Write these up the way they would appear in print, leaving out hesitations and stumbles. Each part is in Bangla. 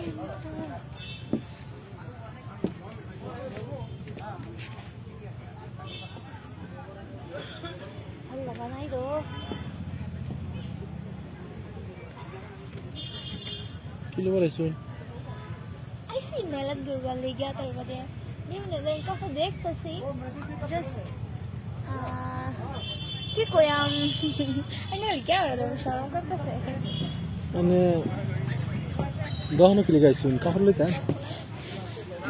Allah banai do. Kilo wala sun. I see मेला दुर्गा ले गया तर बदे नहीं उन्हें लड़का को देख तो सही just কি কইয়াম আমি क्या हो रहा है शर्म करতেছে মানে গহনা কিলে গাইছুন কাপড় লইতা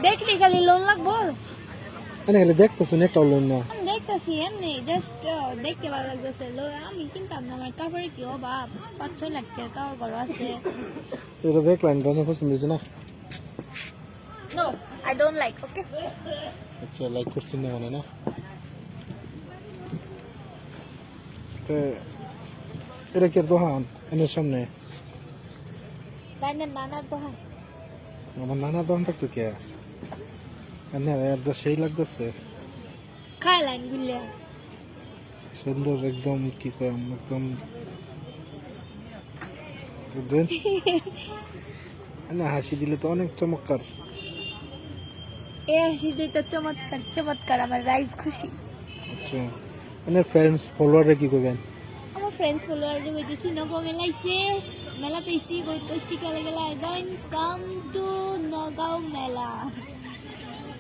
দেখলি খালি লোন লাগবো মানে গেলে দেখতেছুন একটা লোন না আমি দেখতেছি এমনি জাস্ট দেখতে ভালো লাগতেছে লো আমি কিনতাম না আমার কাপড়ে কি অভাব 5-6 লাখ টাকা কাপড় ঘর আছে এটা দেখলাম গহনা পছন্দ হয়েছে না no I don't like okay আচ্ছা লাইক করছেন না মানে না তো এটা কি দোকান এর সামনে তাইনের নানার দোকান আমার নানা দোকান থাকতো কে এনে যা সেই লাগতেছে খায় লাইন গুলিয়া সুন্দর একদম কি কম একদম বুঝছেন না হাসি দিলে তো অনেক চমৎকার এ হাসি দিতে চমৎকার চমৎকার আমার রাইজ খুশি আচ্ছা মানে ফ্রেন্ডস ফলোয়াররা কি করবেন আমার ফ্রেন্ডস ফলোয়ার রে কইতেছি নগো মেলাইছে মেলা পেছি কইতেছি কালে গেলা দেন কাম টু নগাঁও মেলা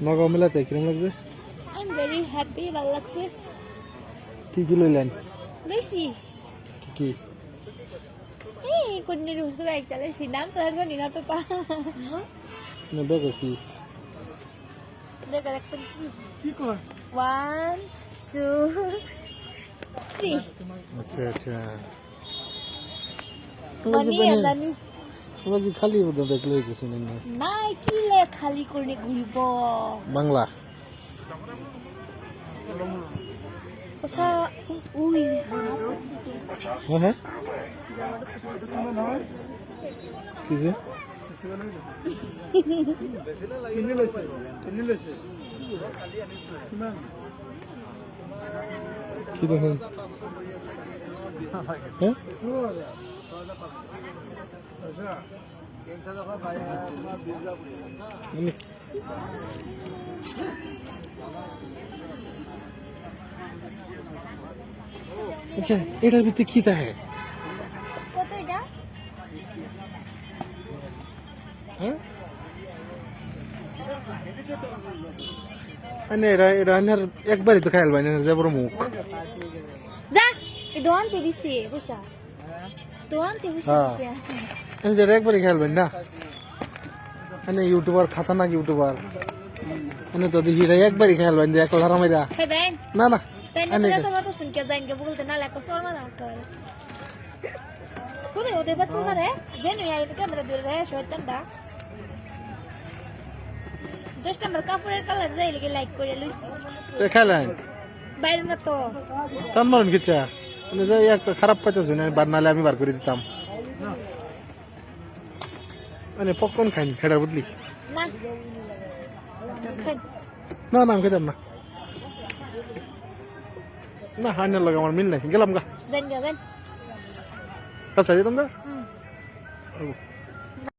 নগাঁও মেলাতে কিরম লাগছে আই এম ভেরি হ্যাপি ভালো লাগছে কি কি লইলেন বেশি কি এই কোনে রুসু একটা লেছি নাম তো আর জানি না তো তা না বেগে কি দেখো একটা কি কর 1 2 3 আচ্ছা আচ্ছা মানি আলানি তোমার যে খালি ওটা দেখলে হইতেছে না নাই কি লে খালি করে ঘুরব বাংলা ওসা উই হ্যাঁ হ্যাঁ কি যে কি দেখেন হ্যাঁ আচ্ছা এটার ভিতরে কি থাকে কত এটা হ্যাঁ মানে এটা একবারই তো খাইল বাইনা যে বড় মুখ যা এই দোয়ানতে দিছি বুঝা দোয়ানতে বুঝা যেটা একবারই খাইল বাইন না মানে ইউটিউবার খাতারনাক ইউটিউবার মানে তো দেখি একবারই খাইল বাইন এক লারা মাইরা দেন না না তাই না তো তো শুন কে জাইন কে বলতে না লাগো শর্মা না করে কোনে ওদের বাস মারে দেন ইয়ার ক্যামেরা দূরে রে শয়তানটা জাস্ট আমার কাপড়ের কালার যাই লাগে লাইক করে লইছি খাইলেন বাইরে না তো তার মারেন কিচ্ছা মানে যে একটা খারাপ পাইতেছ না বার নালে আমি বার করে দিতাম মানে পপকর্ন খাইনি হেডার বদলি না না না আমি খেতাম না না হাইনার লাগে আমার মিল নাই গেলাম গা দেন গা দেন আচ্ছা যেতাম গা হুম